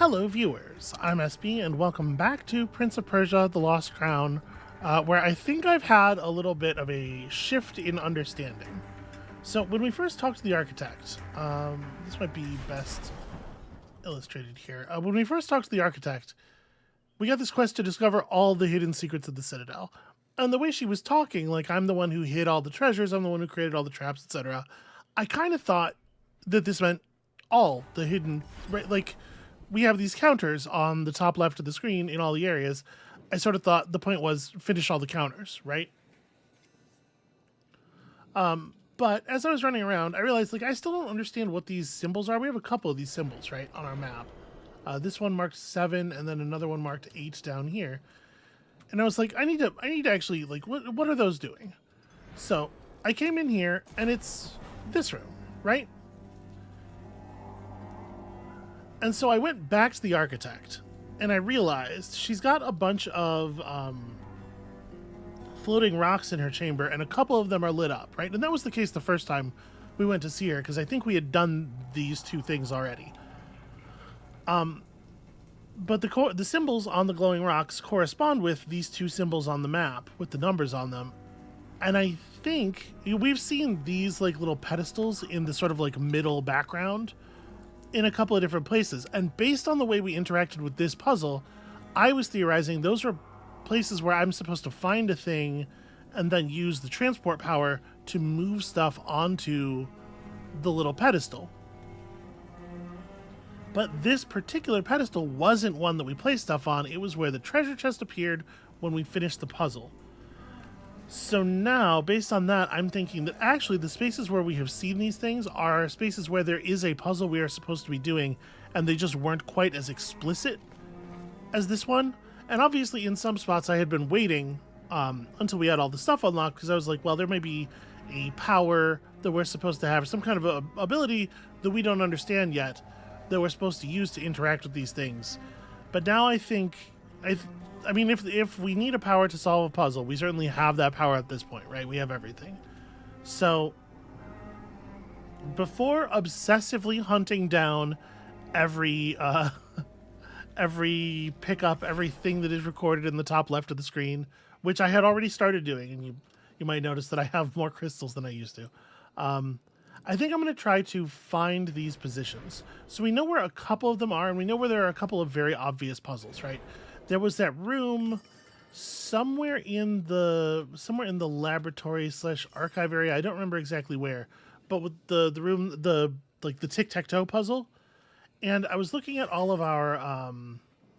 Hello, viewers. I'm SB, and welcome back to Prince of Persia: The Lost Crown, where I think I've had a little bit of a shift in understanding. So, when we first talked to the architect, this might be best illustrated here. When we first talked to the architect, we got this quest to discover all the hidden secrets of the Citadel. And the way she was talking, like, I'm the one who hid all the treasures, I'm the one who created all the traps, etc., I kind of thought that this meant all the hidden, right? Like, we have these counters on the top left of the screen in all the areas. I sort of thought the point was finish all the counters, right? But as I was running around, I realized, like, I still don't understand what these symbols are. We have a couple of these symbols, right, on our map. This one marked 7, and then another one marked 8 down here. And I was like, I need to actually, like, what are those doing? So I came in here, and it's this room, right? And so I went back to the architect, and I realized she's got a bunch of floating rocks in her chamber, and a couple of them are lit up, right? And that was the case the first time we went to see her, because I think we had done these two things already. But the symbols on the glowing rocks correspond with these two symbols on the map, with the numbers on them. And I think we've seen these, like, little pedestals in the sort of, like, middle background in a couple of different places. And based on the way we interacted with this puzzle, I was theorizing those were places where I'm supposed to find a thing and then use the transport power to move stuff onto the little pedestal. But this particular pedestal wasn't one that we placed stuff on. It was where the treasure chest appeared when we finished the puzzle. So now, based on that, I'm thinking that actually the spaces where we have seen these things are spaces where there is a puzzle we are supposed to be doing, and they just weren't quite as explicit as this one. And obviously in some spots I had been waiting until we had all the stuff unlocked, because I was like, well, there may be a power that we're supposed to have, some kind of a ability that we don't understand yet, that we're supposed to use to interact with these things. But now I think, I mean, if we need a power to solve a puzzle, we certainly have that power at this point, right? We have everything. So before obsessively hunting down every every pickup, everything that is recorded in the top left of the screen, which I had already started doing, and you might notice that I have more crystals than I used to. I think I'm going to try to find these positions. So we know where a couple of them are, and we know where there are a couple of very obvious puzzles, right? There was that room somewhere in the laboratory / archive area. I don't remember exactly where, but with the room, like the tic-tac-toe puzzle. And I was looking at all of our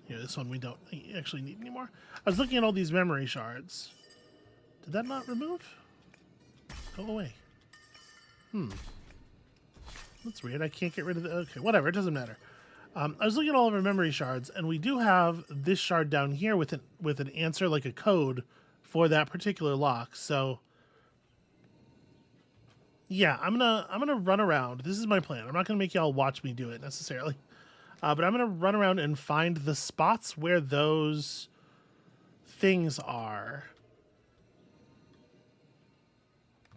this one we don't actually need anymore. I was looking at all these memory shards. Did that not remove? Go away. That's weird. I can't get rid of the... Okay, whatever. It doesn't matter. I was looking at all of our memory shards, and we do have this shard down here with an answer, like a code for that particular lock. So yeah, I'm gonna run around. This is my plan. I'm not gonna make y'all watch me do it necessarily, but I'm gonna run around and find the spots where those things are.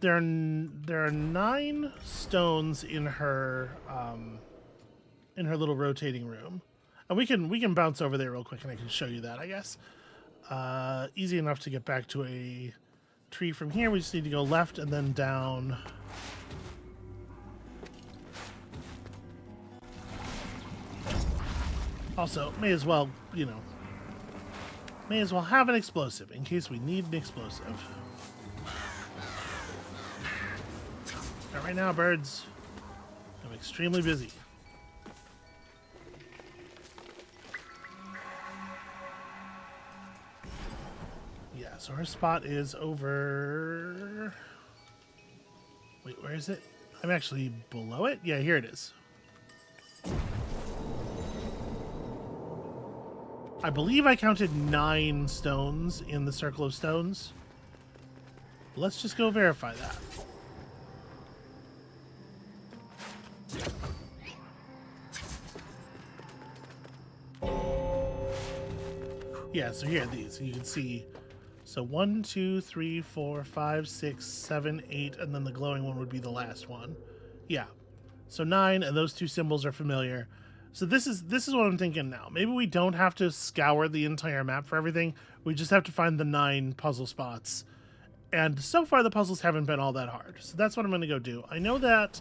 There are 9 stones in her little rotating room, and we can bounce over there real quick, and I can show you that, I guess. Easy enough to get back to a tree from here. We just need to go left and then down. Also, may as well have an explosive in case we need an explosive. Not right now, birds. I'm extremely busy. Yeah, so her spot is over... Wait, where is it? I'm actually below it? Yeah, here it is. I believe I counted 9 stones in the circle of stones. Let's just go verify that. Yeah, so here are these. You can see, so 1, 2, 3, 4, 5, 6, 7, 8, and then the glowing one would be the last one. Yeah, so 9, and those two symbols are familiar. So this is what I'm thinking now. Maybe we don't have to scour the entire map for everything. We just have to find the 9 puzzle spots. And so far the puzzles haven't been all that hard. So that's what I'm going to go do. I know that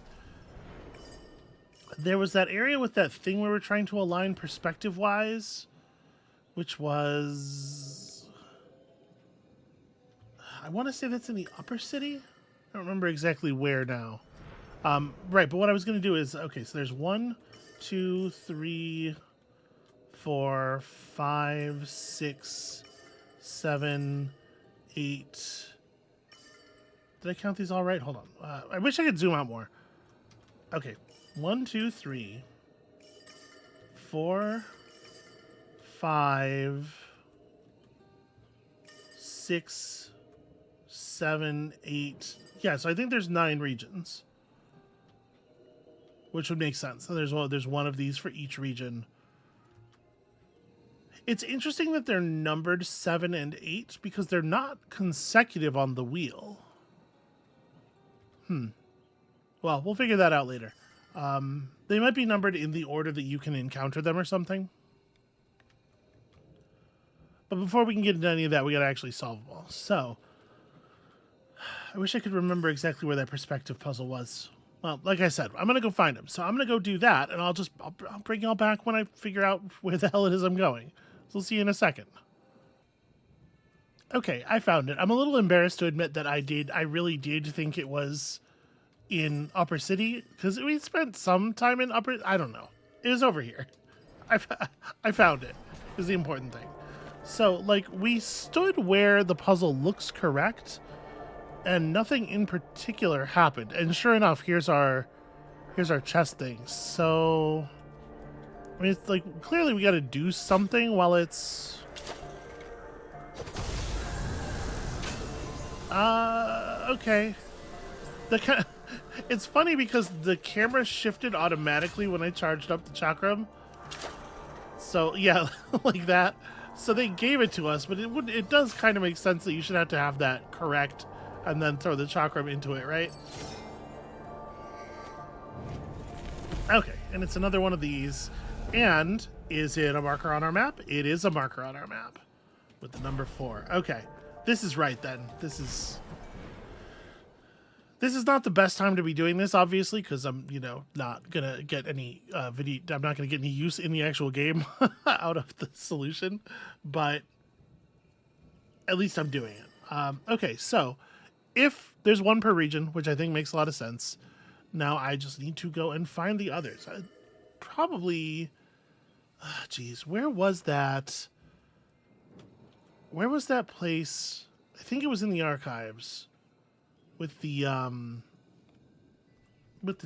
there was that area with that thing we were trying to align perspective-wise, which was... I want to say that's in the upper city? I don't remember exactly where now. Right, but what I was going to do is... Okay, so there's 1, 2, 3, 4, 5, 6, 7, 8... Did I count these all right? Hold on. I wish I could zoom out more. Okay. 1, 2, 3, 4, 5, 6, 7, 8. Yeah, so I think there's 9 regions. Which would make sense. So there's one of these for each region. It's interesting that they're numbered 7 and 8 because they're not consecutive on the wheel. Well, we'll figure that out later. They might be numbered in the order that you can encounter them or something. But before we can get into any of that, we gotta actually solve them all. So, I wish I could remember exactly where that perspective puzzle was. Well, like I said, I'm gonna go find them. So I'm gonna go do that, and I'll bring y'all back when I figure out where the hell it is I'm going. So we'll see you in a second. Okay, I found it. I'm a little embarrassed to admit that I really did think it was in Upper City, because we spent some time in Upper... I don't know. It was over here. I found it, is the important thing. So, like, we stood where the puzzle looks correct, and nothing in particular happened. And sure enough, here's our chest thing. So, I mean, it's like, clearly we gotta do something while it's... Okay. It's funny because the camera shifted automatically when I charged up the chakram. So, yeah, like that. So they gave it to us, but it does kind of make sense that you should have to have that correct and then throw the chakram into it, right? Okay, and it's another one of these. And is it a marker on our map? It is a marker on our map with the number 4. Okay. This is right then. This is not the best time to be doing this, obviously, because I'm, not gonna get any video. I'm not gonna get any use in the actual game out of the solution, but at least I'm doing it. Okay, so if there's 1 per region, which I think makes a lot of sense, now I just need to go and find the others. Probably, geez, where was that? Where was that place? I think it was in the archives with the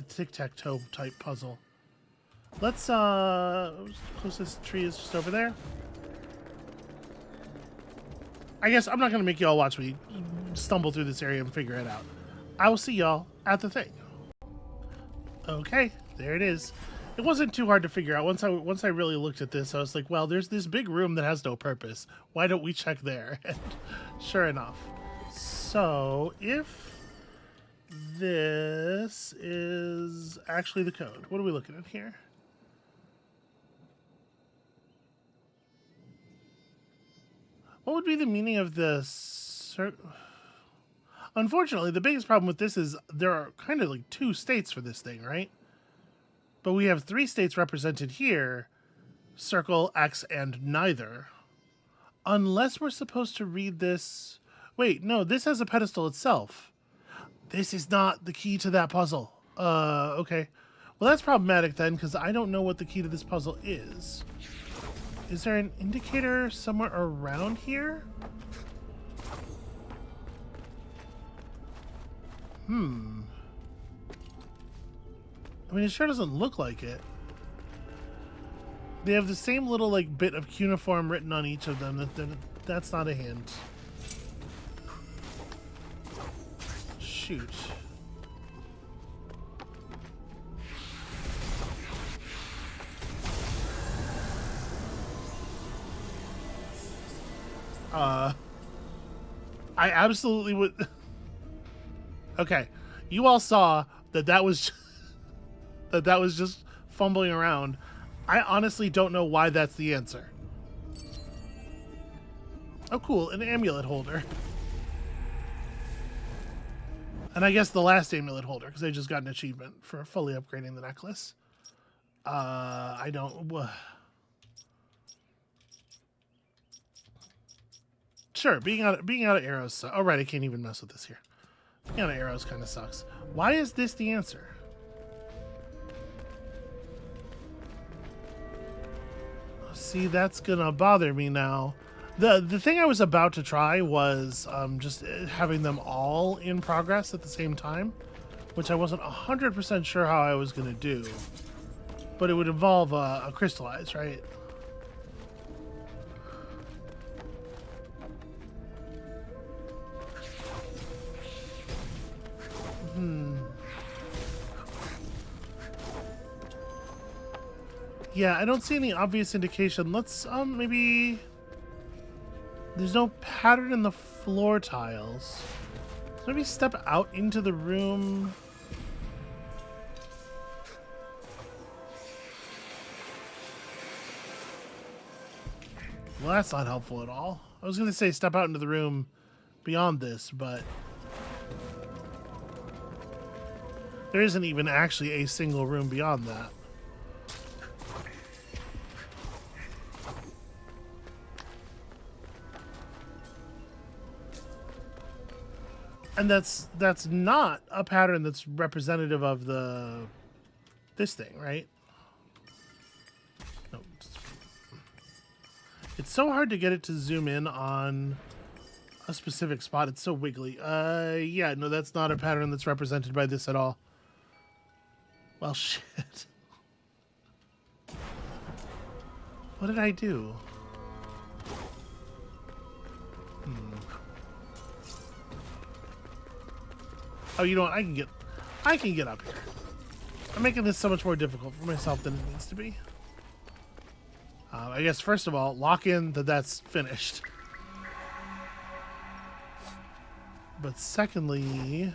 tic-tac-toe type puzzle. Let's closest tree is just over there. I guess I'm not gonna make y'all watch me stumble through this area and figure it out. I will see y'all at the thing. Okay, there it is. It wasn't too hard to figure out. Once I really looked at this, I was like, well, there's this big room that has no purpose. Why don't we check there? And sure enough. So, if this is actually the code, what are we looking at here? What would be the meaning of this? Unfortunately, the biggest problem with this is there are kind of like 2 states for this thing, right? But we have 3 states represented here, circle, X, and neither. Unless we're supposed to read this... Wait, no, this has a pedestal itself. This is not the key to that puzzle. Okay. Well, that's problematic then, because I don't know what the key to this puzzle is. Is there an indicator somewhere around here? I mean, it sure doesn't look like it. They have the same little, like, bit of cuneiform written on each of them. That's not a hint. Shoot. I absolutely would... Okay. You all saw that was... that was just fumbling around. I honestly don't know why that's the answer. Oh, cool. An amulet holder. And I guess the last amulet holder, because I just got an achievement for fully upgrading the necklace. I don't... Sure, being out of arrows... Oh, right, I can't even mess with this here. Being out of arrows kind of sucks. Why is this the answer? See, that's gonna bother me now. The thing I was about to try was just having them all in progress at the same time, which I wasn't 100% sure how I was gonna do. But it would involve a crystallize, right? Yeah, I don't see any obvious indication. Let's maybe... There's no pattern in the floor tiles. Let's maybe step out into the room. Well, that's not helpful at all. I was going to say step out into the room beyond this, but there isn't even actually a single room beyond that. And that's not a pattern that's representative of this thing, right? No. It's so hard to get it to zoom in on a specific spot. It's so wiggly. Yeah, no, that's not a pattern that's represented by this at all. Well, shit. What did I do? Oh, you know what? I can get up here. I'm making this so much more difficult for myself than it needs to be. I guess first of all, lock in that that's finished. But secondly,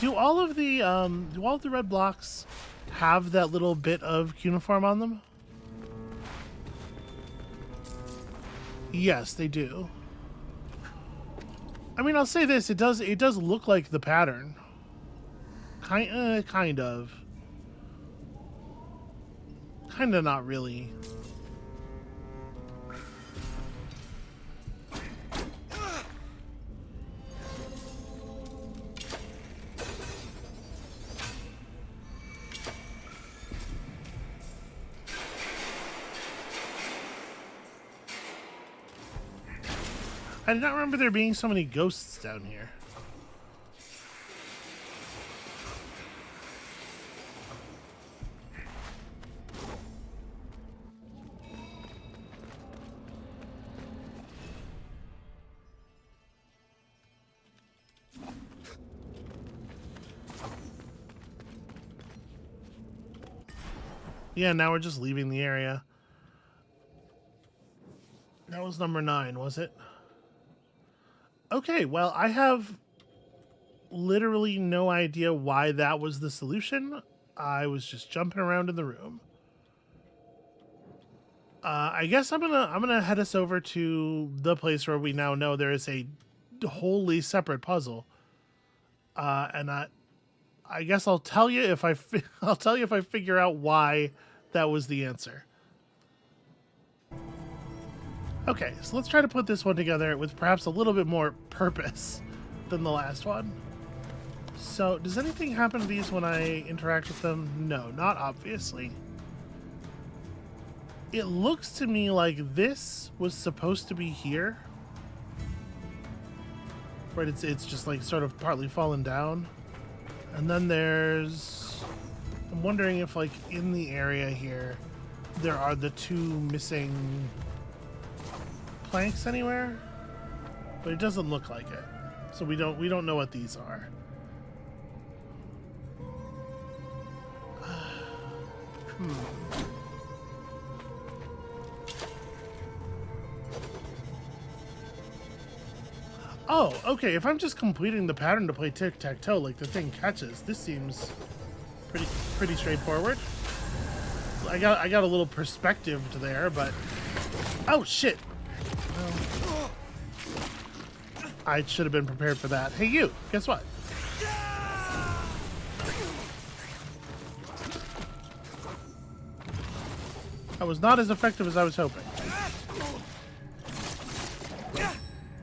do all of the red blocks have that little bit of cuneiform on them? Yes, they do. I mean, I'll say this, it does look like the pattern. Kind of. Kind of not really. I did not remember there being so many ghosts down here. Yeah, now we're just leaving the area. That was number 9, was it? Okay, well, I have literally no idea why that was the solution. I was just jumping around in the room. I guess I'm gonna head us over to the place where we now know there is a wholly separate puzzle. And I guess I'll tell you if I figure out why that was the answer. Okay, so let's try to put this one together with perhaps a little bit more purpose than the last one. So, does anything happen to these when I interact with them? No, not obviously. It looks to me like this was supposed to be here. Right, it's just like sort of partly fallen down. And then there's... I'm wondering if like in the area here there are the 2 missing planks anywhere, but it doesn't look like it, so we don't know what these are. Oh, okay. If I'm just completing the pattern to play tic-tac-toe, like the thing catches, this seems pretty straightforward. I got a little perspective to there, but oh shit! Well, I should have been prepared for that. Hey, you! Guess what? That was not as effective as I was hoping.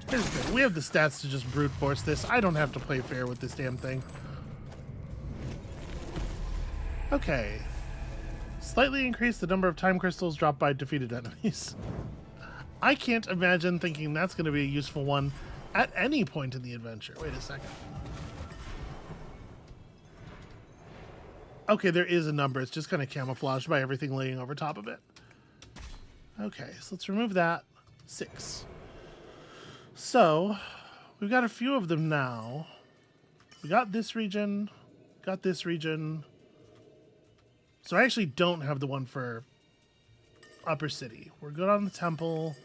Here's the thing. We have the stats to just brute force this. I don't have to play fair with this damn thing. Okay. Slightly increase the number of time crystals dropped by defeated enemies. I can't imagine thinking that's going to be a useful one at any point in the adventure. Wait a second. Okay, there is a number. It's just kind of camouflaged by everything laying over top of it. Okay, so let's remove that. 6. So, we've got a few of them now. We got this region. Got this region. So I actually don't have the one for Upper City. We're good on the temple,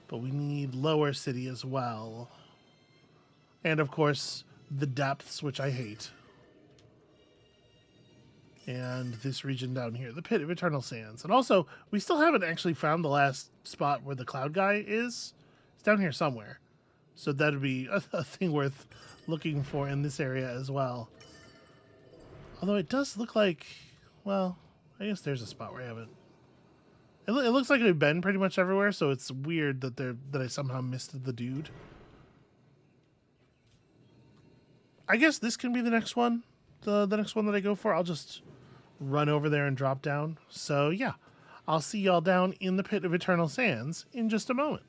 but we need Lower City as well. And of course, the depths, which I hate. And this region down here, the Pit of Eternal Sands. And also, we still haven't actually found the last spot where the cloud guy is. It's down here somewhere. So that would be a thing worth looking for in this area as well. Although it does look like... Well, I guess there's a spot where I haven't. It looks like I've been pretty much everywhere, so it's weird that I somehow missed the dude. I guess this can be the next one. The next one that I go for. I'll just run over there and drop down. So yeah, I'll see y'all down in the Pit of Eternal Sands in just a moment.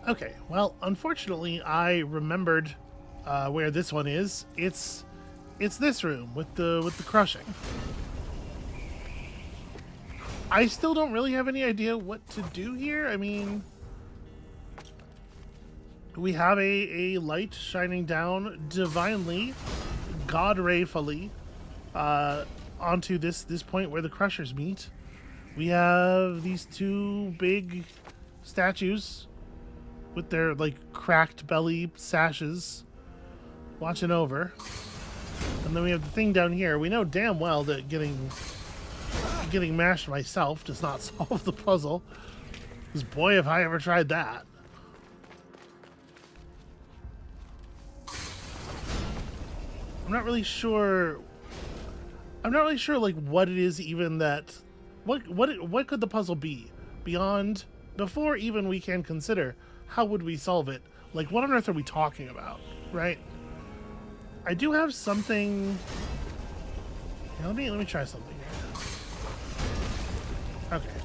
Okay, well, unfortunately, I remembered where this one is. It's this room with the crushing. I still don't really have any idea what to do here. I mean, we have a light shining down divinely, God-rayfully, onto this point where the crushers meet. We have these two big statues with their like cracked belly sashes watching over. And then we have the thing down here. We know damn well that getting mashed myself does not solve the puzzle. Because boy, have I ever tried that. I'm not really sure like what it is even that what could the puzzle be beyond before even we can consider how would we solve it? Like what on earth are we talking about, right? I do have something. Yeah, let me try something here. Okay.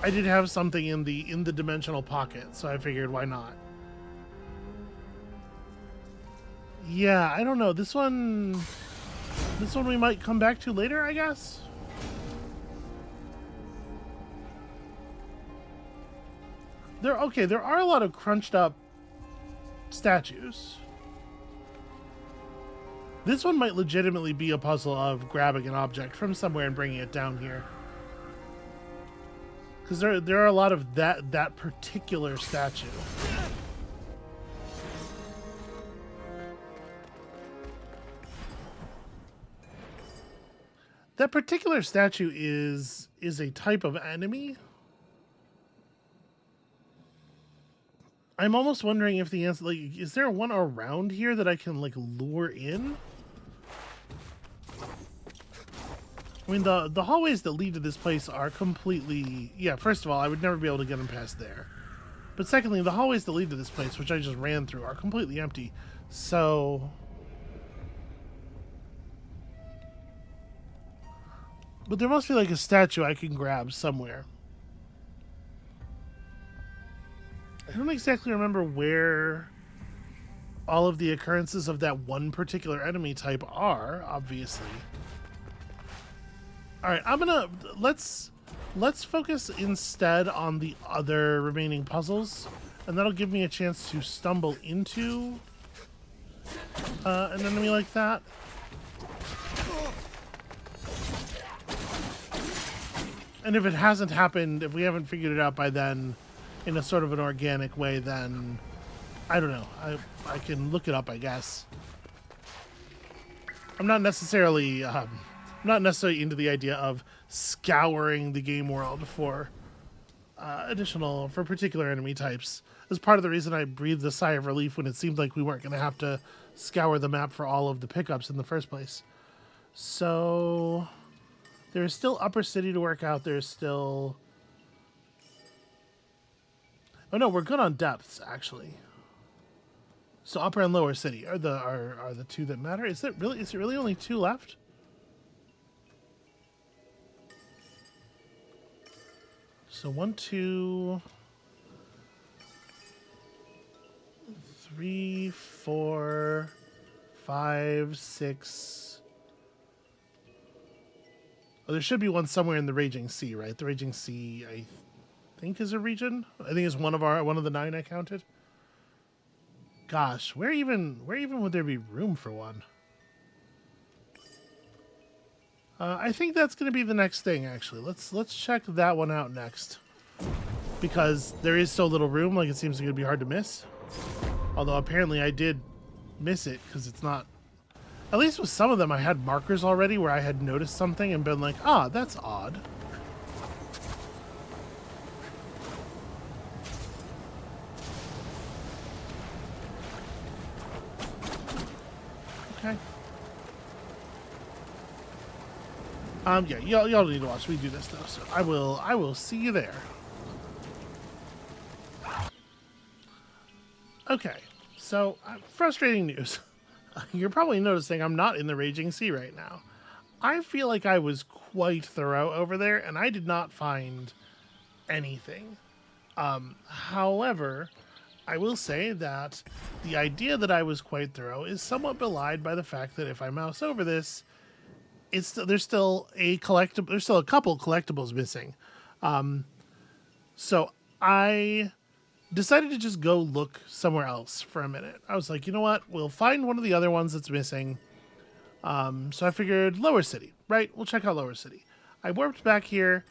I did have something in the dimensional pocket, so I figured why not. Yeah, I don't know. This one we might come back to later, I guess. There are a lot of crunched up statues. This one might legitimately be a puzzle of grabbing an object from somewhere and bringing it down here. Because there are a lot of that particular statue. That particular statue is a type of enemy. I'm almost wondering if the answer, like, is there one around here that I can like lure in? I mean, the hallways that lead to this place are completely... Yeah, first of all, I would never be able to get them past there. But secondly, the hallways that lead to this place, which I just ran through, are completely empty. So... But there must be like a statue I can grab somewhere. I don't exactly remember where all of the occurrences of that one particular enemy type are, obviously. Alright, let's focus instead on the other remaining puzzles, and that'll give me a chance to stumble into an enemy like that. And if it hasn't happened, if we haven't figured it out by then, in a sort of an organic way, then I don't know. I can look it up, I guess. I'm not necessarily into the idea of scouring the game world for for particular enemy types. As part of the reason I breathed a sigh of relief when it seemed like we weren't going to have to scour the map for all of the pickups in the first place. So there's still Upper City to work out. There's still... Oh no, we're good on depths, actually. So Upper and Lower City are the two that matter. Is it really only two left? So 1, 2, 3, 4, 5, 6. Oh, there should be one somewhere in the Raging Sea, right? The Raging Sea, I think, is a region. I think it's one of the 9 I counted. Gosh, where even would there be room for one? I think that's going to be the next thing, actually. Let's check that one out next. Because there is so little room, like it seems going to be hard to miss. Although apparently I did miss it, because it's not... At least with some of them, I had markers already where I had noticed something and been like, ah, that's odd. Okay. Yeah, y'all don't need to watch me do this though, so I will see you there. Okay, so frustrating news. You're probably noticing I'm not in the Raging Sea right now. I feel like I was quite thorough over there, and I did not find anything. However, I will say that the idea that I was quite thorough is somewhat belied by the fact that if I mouse over this, there's still a couple collectibles missing. So I decided to just go look somewhere else for a minute. I was like, you know what? We'll find one of the other ones that's missing. So I figured Lower City, right? We'll check out Lower City. I warped back here,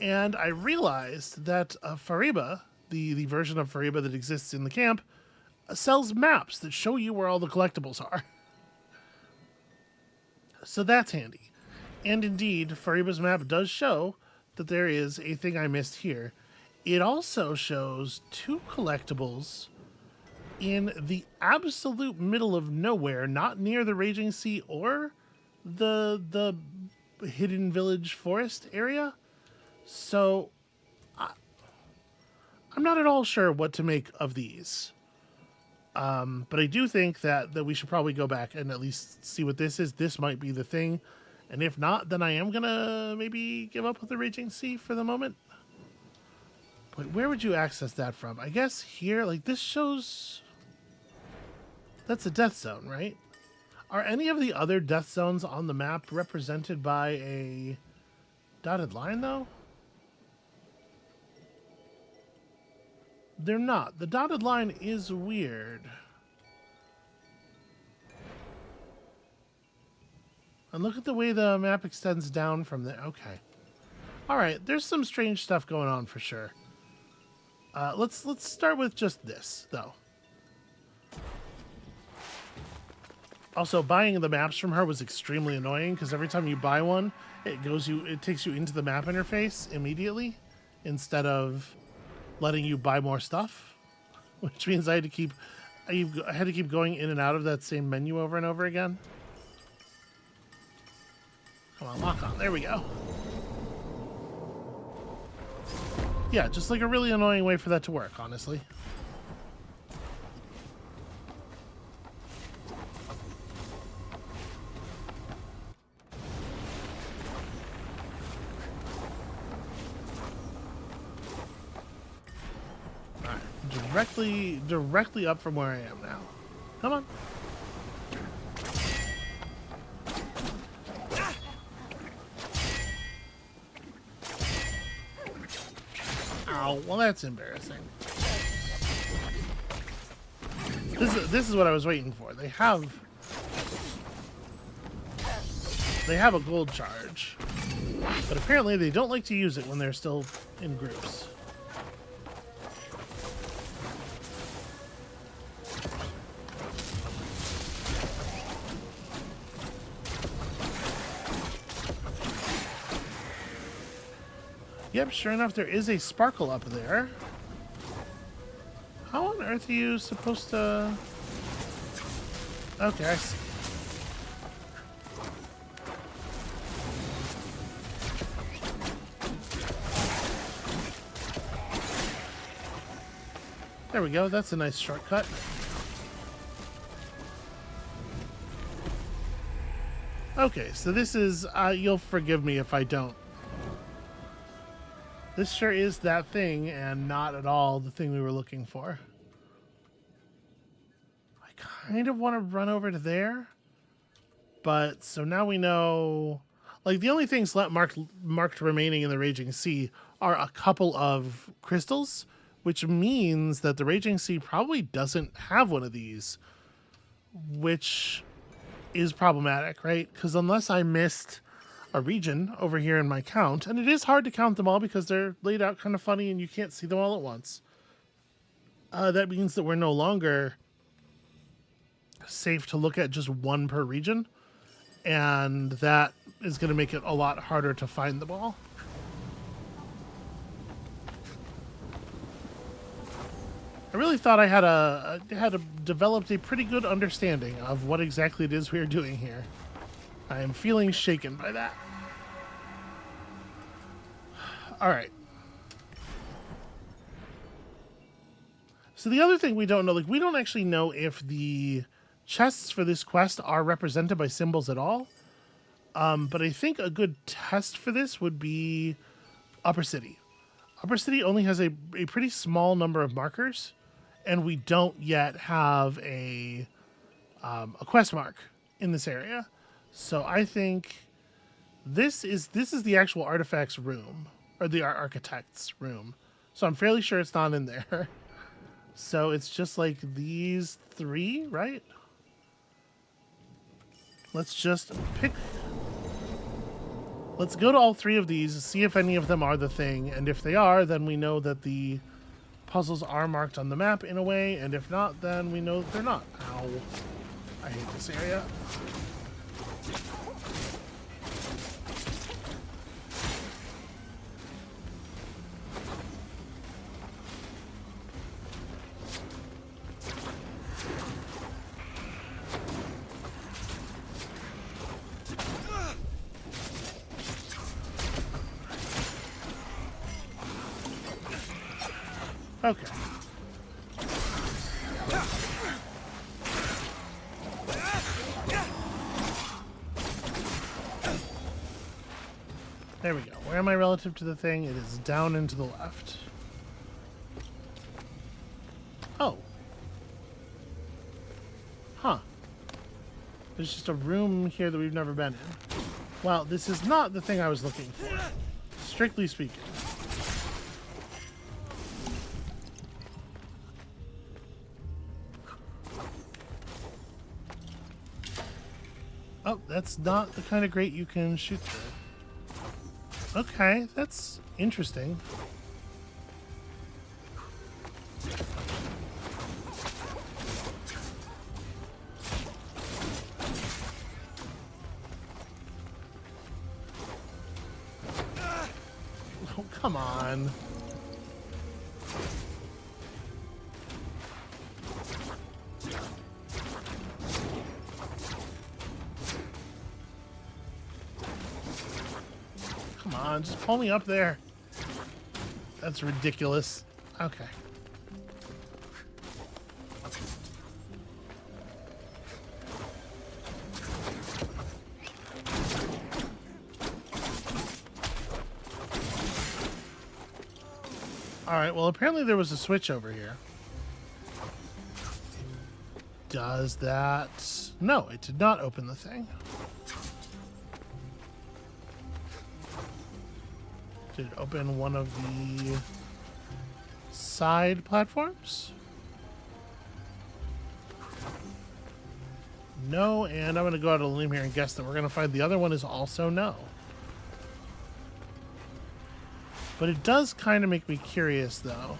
and I realized that Fariba, the version of Fariba that exists in the camp, sells maps that show you where all the collectibles are. So that's handy. And indeed, Fariba's map does show that there is a thing I missed here. It also shows 2 collectibles in the absolute middle of nowhere, not near the Raging Sea or the hidden village forest area. So I'm not at all sure what to make of these. But I do think that we should probably go back and at least see what this is. This might be the thing. And if not, then I am going to maybe give up with the Raging Sea for the moment. But where would you access that from? I guess here, like this shows... That's a death zone, right? Are any of the other death zones on the map represented by a dotted line, though? They're not. The dotted line is weird. And look at the way the map extends down from there. Okay. Alright, there's some strange stuff going on for sure. Let's start with just this, though. Also, buying the maps from her was extremely annoying, because every time you buy one, it takes you into the map interface immediately, instead of letting you buy more stuff, which means I had to keep going in and out of that same menu over and over again. Come on, lock on. There we go. Yeah, just like a really annoying way for that to work, honestly. Directly up from where I am now. Come on. Ow, well that's embarrassing. This is what I was waiting for. They have a gold charge, but apparently they don't like to use it when they're still in groups. Yep, sure enough, there is a sparkle up there. How on earth are you supposed to... Okay, I see. There we go, that's a nice shortcut. Okay, so this is... you'll forgive me if I don't. This sure is that thing, and not at all the thing we were looking for. I kind of want to run over to there. But, so now we know... Like, the only things marked remaining in the Raging Sea are a couple of crystals, which means that the Raging Sea probably doesn't have one of these, which is problematic, right? Because unless I missed a region over here in my count, and it is hard to count them all because they're laid out kind of funny and you can't see them all at once. That means that we're no longer safe to look at just one per region, and that is going to make it a lot harder to find them all. I really thought I had developed a pretty good understanding of what exactly it is we are doing here. I am feeling shaken by that. All right. So the other thing we don't know, like, we don't actually know if the chests for this quest are represented by symbols at all. But I think a good test for this would be Upper City. Upper City only has a pretty small number of markers, and we don't yet have a quest mark in this area. So I think this is the actual artifacts room, or the architect's room. So I'm fairly sure it's not in there. So it's just like these three, right? Let's just pick... Let's go to all three of these, see if any of them are the thing, and if they are, then we know that the puzzles are marked on the map in a way, and if not, then we know that they're not. Ow. I hate this area. Okay. There we go. Where am I relative to the thing? It is down and to the left. Oh. Huh. There's just a room here that we've never been in. Well, this is not the thing I was looking for, strictly speaking. Oh, that's not the kind of grate you can shoot through. Okay, that's interesting. Oh, come on. Come on, just pull me up there. That's ridiculous. Okay. Alright, well apparently there was a switch over here. Does that... No, it did not open the thing. Did it open one of the side platforms? No, and I'm going to go out on a limb here and guess that we're going to find the other one is also no. But it does kind of make me curious, though.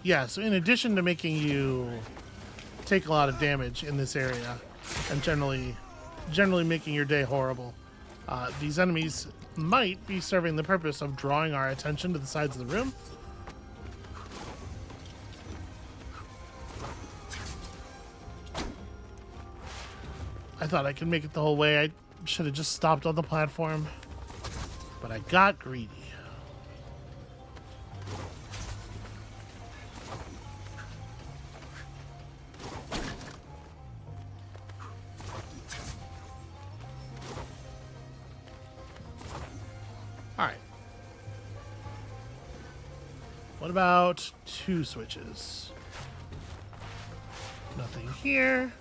Yeah, so in addition to making you take a lot of damage in this area and generally making your day horrible, these enemies might be serving the purpose of drawing our attention to the sides of the room. I thought I could make it the whole way. I should have just stopped on the platform, but I got greedy. All right. What about 2 switches? Nothing here.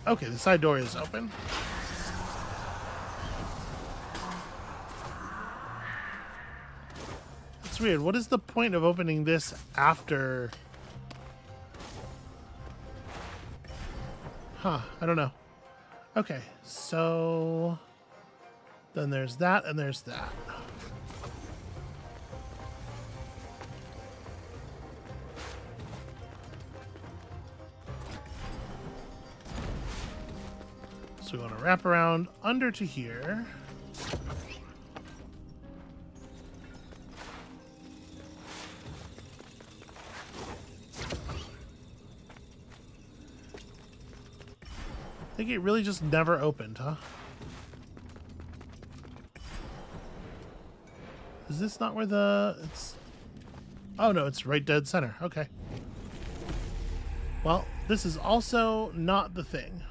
Okay, the side door is open. It's weird. What is the point of opening this after? Huh, I don't know. Okay, so then there's that and there's that. So we want to wrap around under to here. I think it really just never opened, huh? Is this not where it's... Oh no, it's right dead center. Okay. Well, this is also not the thing.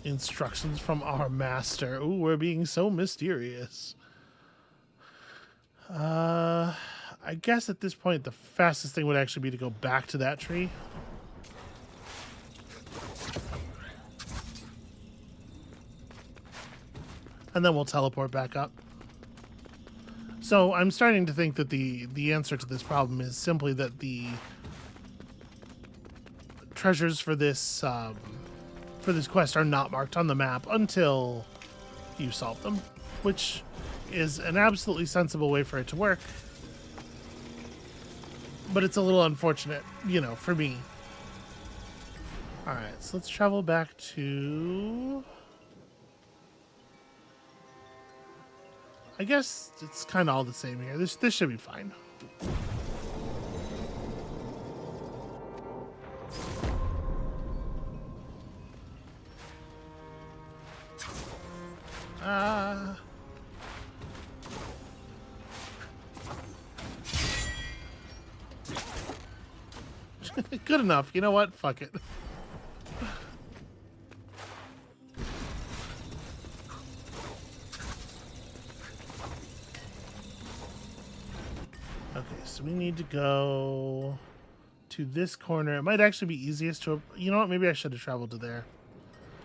Instructions from our master. Ooh, we're being so mysterious. I guess at this point the fastest thing would actually be to go back to that tree. And then we'll teleport back up. So I'm starting to think that the answer to this problem is simply that the treasures for this quest are not marked on the map until you solve them, which is an absolutely sensible way for it to work. But it's a little unfortunate, you know, for me. Alright, so let's travel back to... I guess it's kind of all the same here. This should be fine. Good enough. You know what? Fuck it. Okay, so we need to go to this corner. It might actually be easiest to... You know what? Maybe I should have traveled to there.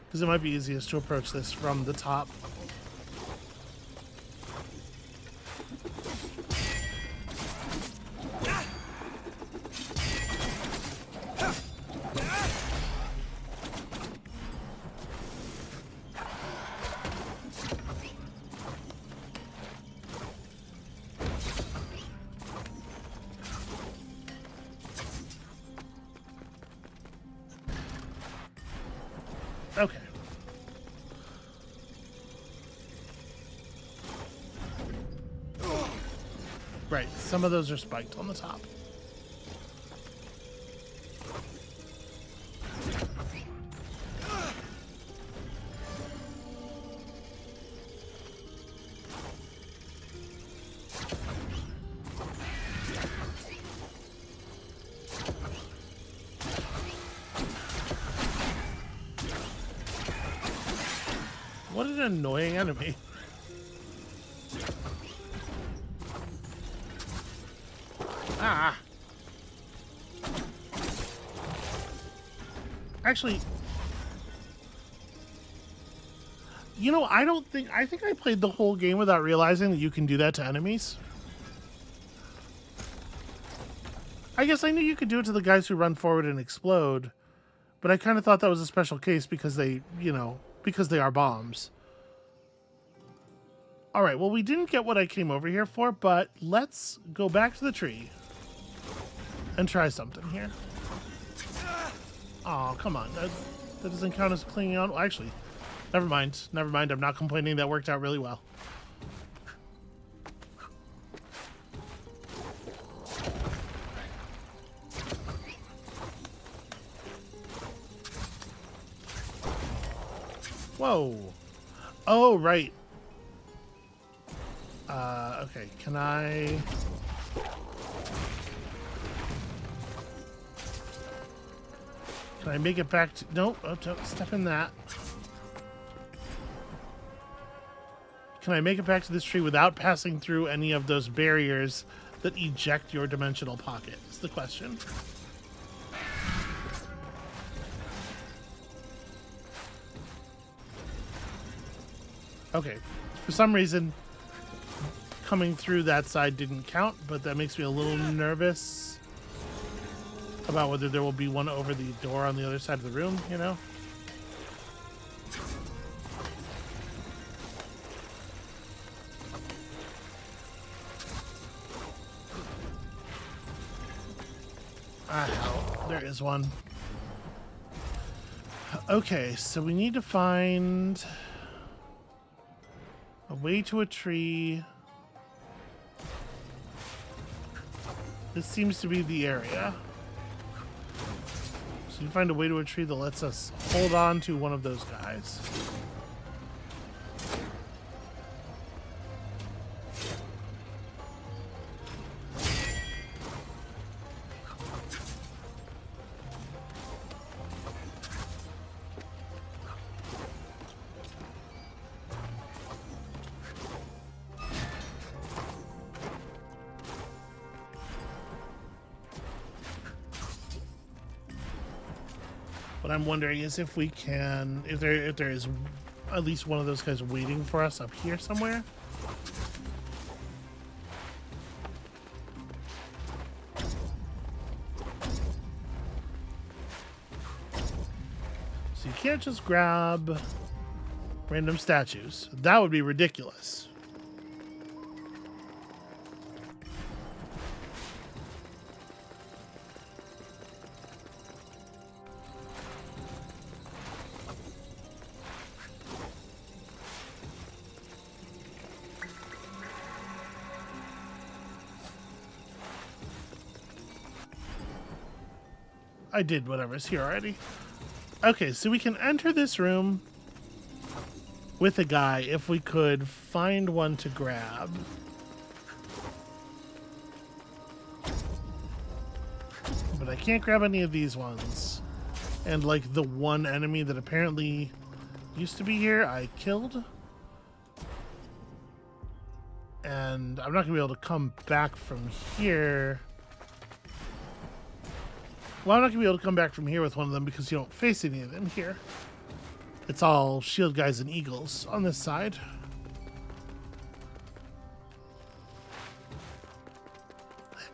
Because it might be easiest to approach this from the top. Okay. Right, some of those are spiked on the top. What an annoying enemy. Ah. Actually, you know, I think I played the whole game without realizing that you can do that to enemies. I guess I knew you could do it to the guys who run forward and explode, but I kind of thought that was a special case because they, because they are bombs. All right, well, we didn't get what I came over here for, but let's go back to the tree and try something here. Oh, come on. That doesn't count as clinging on. Well, actually, never mind. Never mind. I'm not complaining. That worked out really well. Whoa. Oh, right. Okay, can I make it back to... Nope, oh, don't step in that. Can I make it back to this tree without passing through any of those barriers that eject your dimensional pocket, is the question. Okay, for some reason, coming through that side didn't count, but that makes me a little nervous about whether there will be one over the door on the other side of the room, you know? Ah, hell. There is one. Okay, so we need to find a way to a tree. This seems to be the area. So you find a way to a tree that lets us hold on to one of those guys. What I'm wondering is if we can, if there is at least one of those guys waiting for us up here somewhere. So you can't just grab random statues. That would be ridiculous. I did whatever's here already. Okay, so we can enter this room with a guy if we could find one to grab. But I can't grab any of these ones. And like the one enemy that apparently used to be here, I killed. And I'm not gonna be able to come back from here. Well, I'm not going to be able to come back from here with one of them because you don't face any of them here. It's all shield guys and eagles on this side.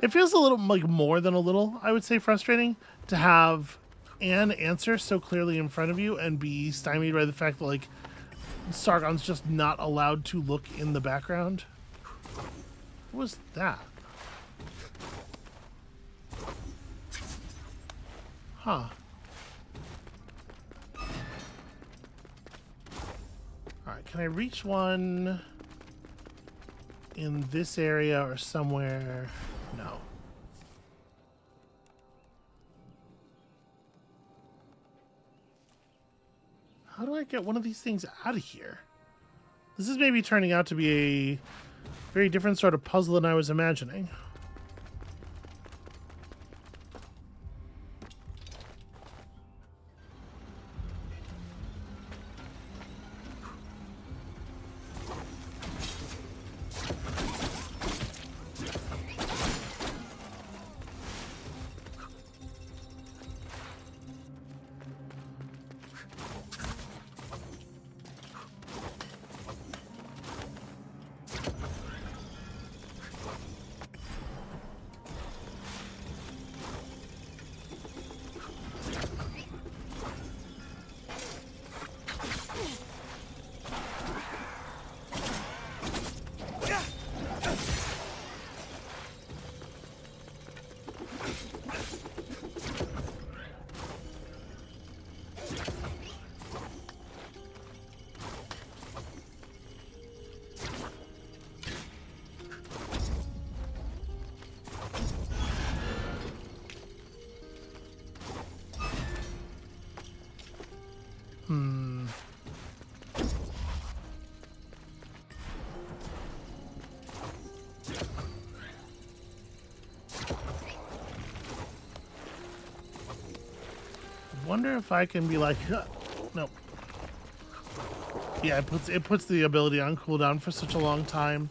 It feels a little, like more than a little, I would say, frustrating to have an answer so clearly in front of you and be stymied by the fact that, like, Sargon's just not allowed to look in the background. What was that? Huh. Alright, can I reach one in this area or somewhere? No. How do I get one of these things out of here? This is maybe turning out to be a very different sort of puzzle than I was imagining. wonder if I can be like, nope. Yeah, it puts the ability on cooldown for such a long time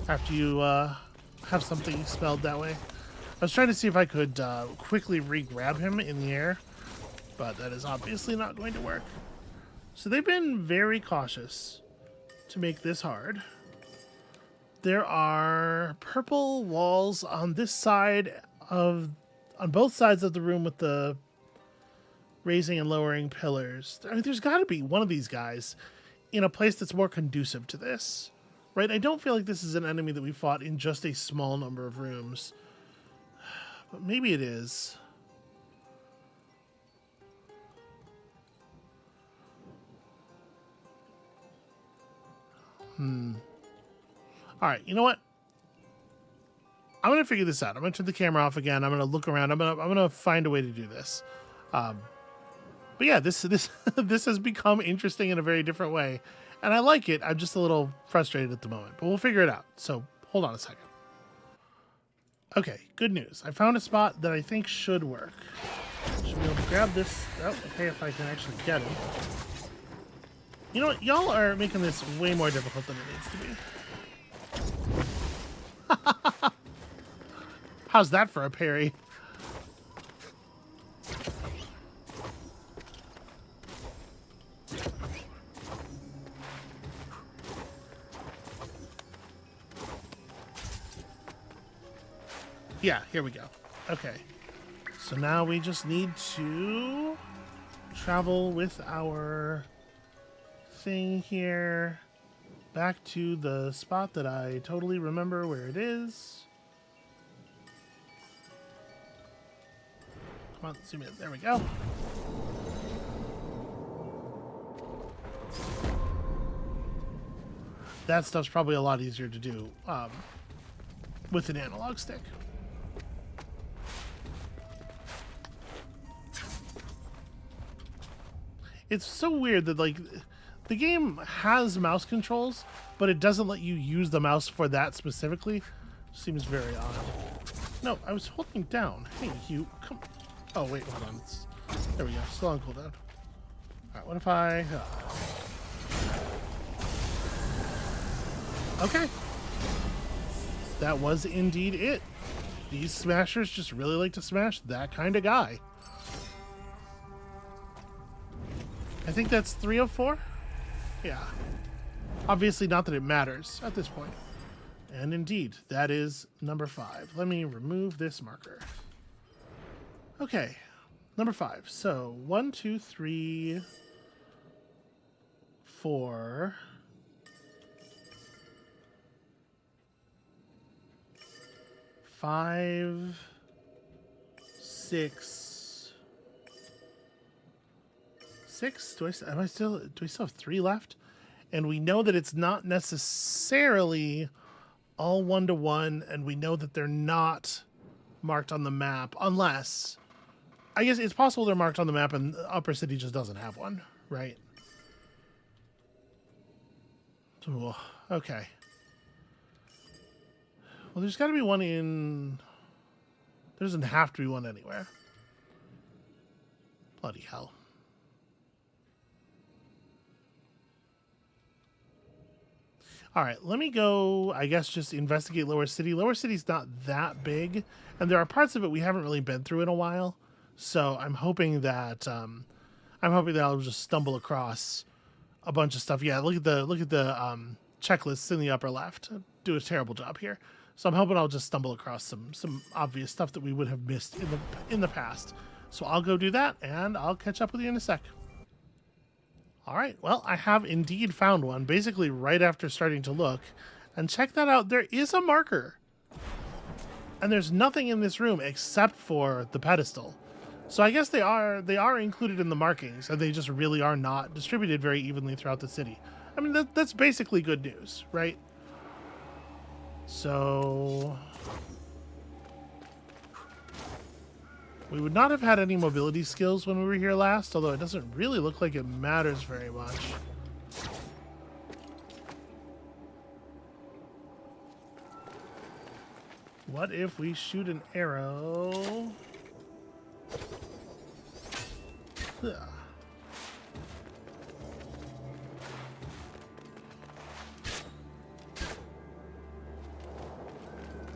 after you have something spelled that way. I was trying to see if I could quickly re-grab him in the air, but that is obviously not going to work. So they've been very cautious to make this hard. There are purple walls on this side on both sides of the room with the raising and lowering pillars. I mean, there's got to be one of these guys in a place that's more conducive to this, right? I don't feel like this is an enemy that we fought in just a small number of rooms, but maybe it is. All right, you know what? I'm gonna figure this out. I'm gonna turn the camera off again. I'm gonna look around. I'm gonna find a way to do this. But yeah, this this has become interesting in a very different way, and I like it. I'm just a little frustrated at the moment, but we'll figure it out. So hold on a second. Okay, good news. I found a spot that I think should work. Should be able to grab this. Oh, okay, if I can actually get it. You know what? Y'all are making this way more difficult than it needs to be. How's that for a parry? Yeah, here we go. Okay. So now we just need to travel with our thing here back to the spot that I totally remember where it is. Come on, zoom in. There we go. That stuff's probably a lot easier to do with an analog stick. It's so weird that, like, the game has mouse controls, but it doesn't let you use the mouse for that specifically. Seems very odd. No, I was holding down. Hey, you, come. Oh, wait, hold on. There we go. Still on cooldown. Alright, what if I... Okay. That was indeed it. These smashers just really like to smash that kind of guy. I think that's 3 of 4? Yeah. Obviously not that it matters at this point. And indeed, that is number 5. Let me remove this marker. Okay, number 5. So 1, 2, 3, 4. 5, 6. 6? Do we still have 3 left? And we know that it's not necessarily all 1-to-1, and we know that they're not marked on the map, unless, I guess it's possible they're marked on the map and Upper City just doesn't have one, right? Ooh, okay. Well, there's got to be one in... There doesn't have to be one anywhere. Bloody hell. All right, let me go, I guess, just investigate Lower City. Lower City's not that big, and there are parts of it we haven't really been through in a while. So I'm hoping that I'll just stumble across a bunch of stuff. Yeah, look at the checklists in the upper left. Do a terrible job here. So I'm hoping I'll just stumble across some obvious stuff that we would have missed in the past. So I'll go do that, and I'll catch up with you in a sec. All right, well, I have indeed found one, basically right after starting to look. And check that out, there is a marker. And there's nothing in this room except for the pedestal. So I guess they are included in the markings, and they just really are not distributed very evenly throughout the city. I mean, that's basically good news, right? So... we would not have had any mobility skills when we were here last, although it doesn't really look like it matters very much. What if we shoot an arrow? Ugh.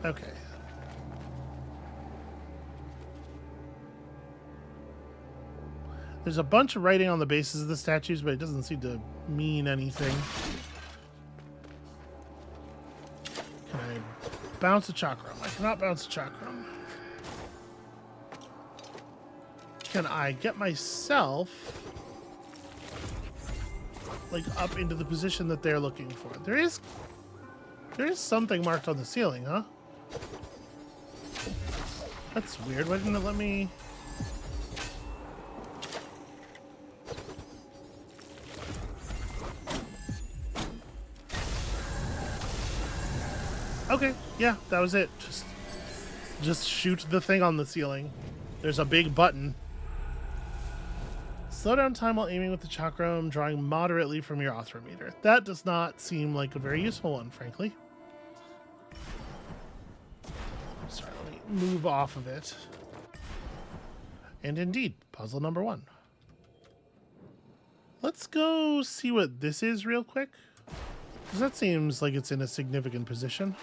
Okay. There's a bunch of writing on the bases of the statues, but it doesn't seem to mean anything. Can I bounce a chakram? I cannot bounce a chakram. Can I get myself like up into the position that they're looking for? There is something marked on the ceiling, huh? That's weird. Why didn't it let me? Okay, yeah, that was it. Just shoot the thing on the ceiling. There's a big button. Slow down time while aiming with the chakram, drawing moderately from your atherometer. That does not seem like a very useful one, frankly. Sorry, let me move off of it. And indeed, puzzle number 1. Let's go see what this is real quick. Because that seems like it's in a significant position.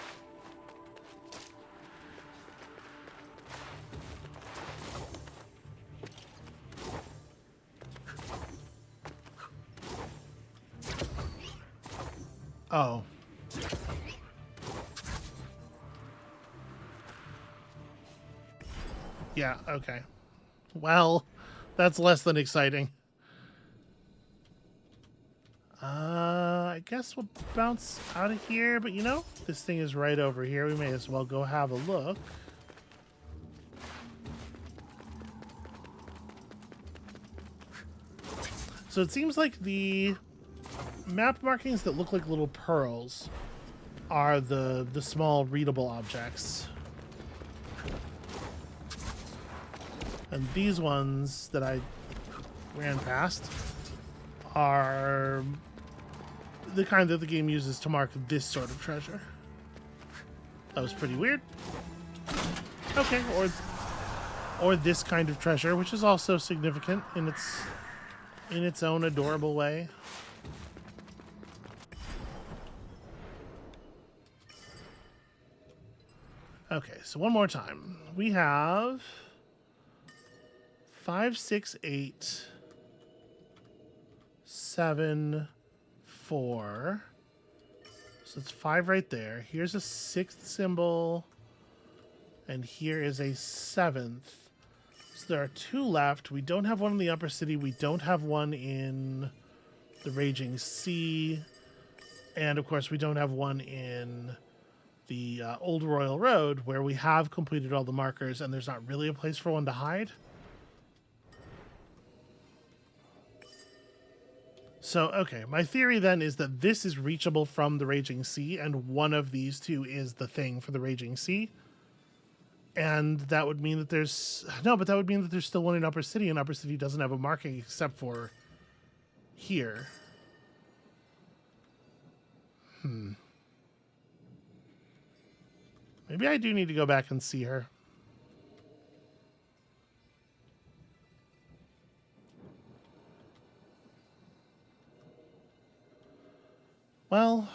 Oh. Yeah, okay. Well, that's less than exciting. I guess we'll bounce out of here, but you know, this thing is right over here. We may as well go have a look. So it seems like the map markings that look like little pearls are the small readable objects. And these ones that I ran past are the kind that the game uses to mark this sort of treasure. That was pretty weird. Okay, or this kind of treasure, which is also significant in its own adorable way. Okay, so one more time. We have 5, 6, 8, 7, 4. So it's 5 right there. Here's a 6th symbol. And here is a 7th. So there are 2 left. We don't have one in the Upper City. We don't have one in the Raging Sea. And, of course, we don't have one in the Old Royal Road, where we have completed all the markers, and there's not really a place for one to hide. So, okay, my theory then is that this is reachable from the Raging Sea, and one of these 2 is the thing for the Raging Sea. And that would mean that there's... No, but that would mean that there's still one in Upper City, and Upper City doesn't have a marking except for here. Maybe I do need to go back and see her. Well,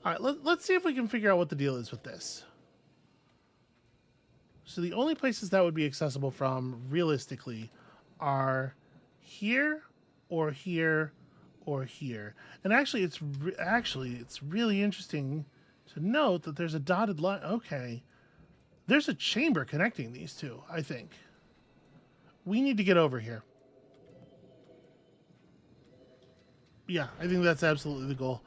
all right, let's see if we can figure out what the deal is with this. So the only places that would be accessible from, realistically, are here, or here, or here. And actually, it's really interesting to note that there's a dotted line. Okay, there's a chamber connecting these 2, I think. We need to get over here. Yeah, I think that's absolutely the goal.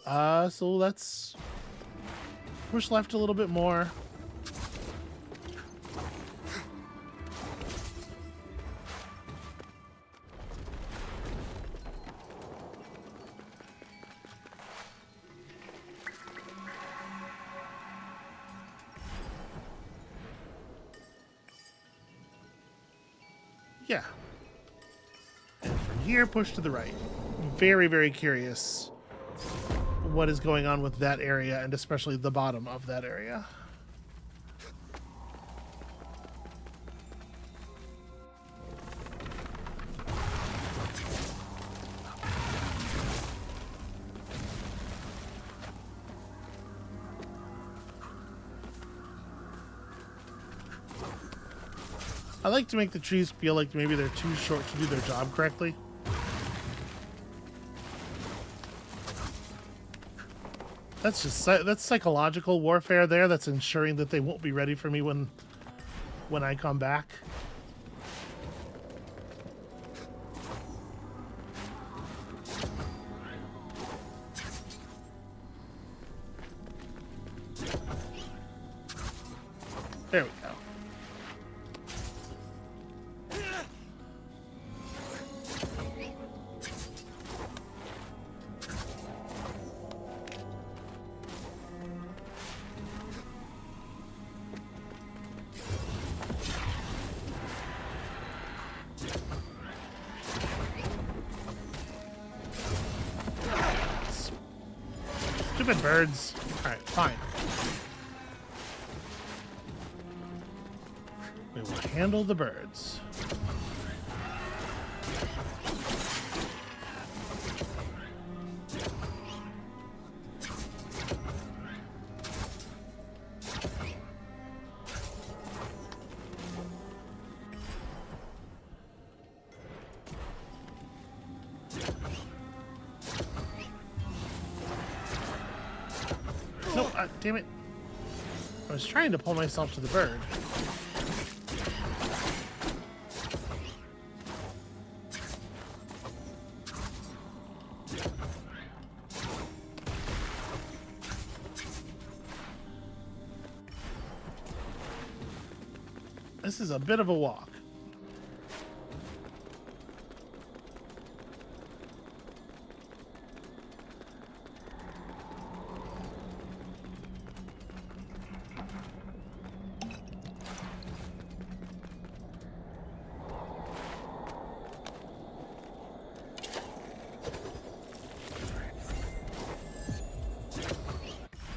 So let's push left a little bit more. Yeah. And from here, push to the right. Very, very curious what is going on with that area, and especially the bottom of that area. I like to make the trees feel like maybe they're too short to do their job correctly. That's just that's psychological warfare there. That's ensuring that they won't be ready for me when I come back. There we go. Stupid birds. Alright, fine. We will handle the birds. No, damn it. I was trying to pull myself to the bird. This is a bit of a walk.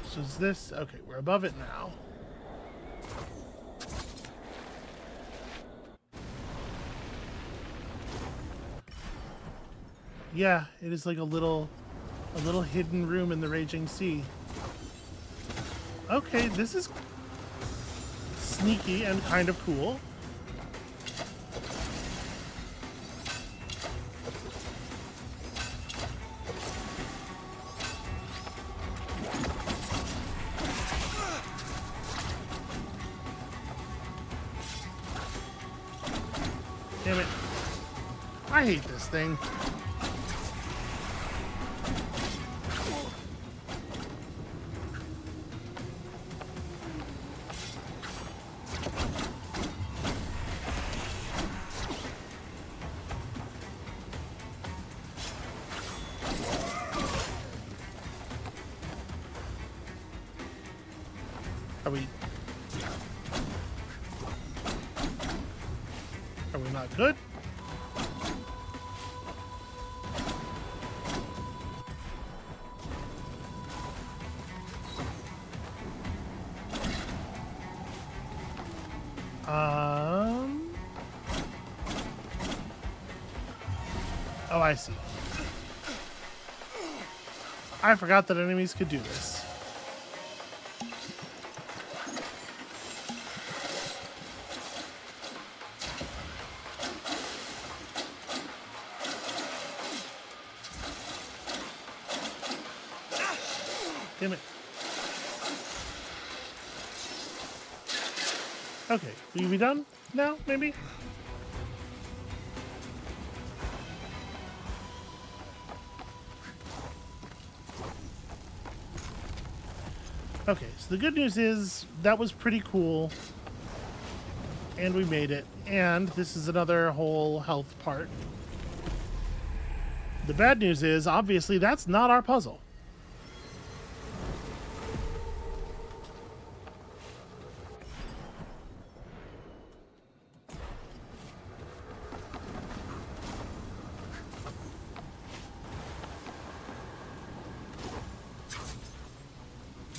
So is this... Okay, we're above it now. Yeah, it is like a little hidden room in the raging sea. Okay, this is sneaky and kind of cool. Damn it. I hate this thing. Are we not good? Oh, I see. I forgot that enemies could do this. Damn it. Okay, will we be done now, maybe? Okay, so the good news is that was pretty cool. And we made it. And this is another whole health part. The bad news is, obviously, that's not our puzzle.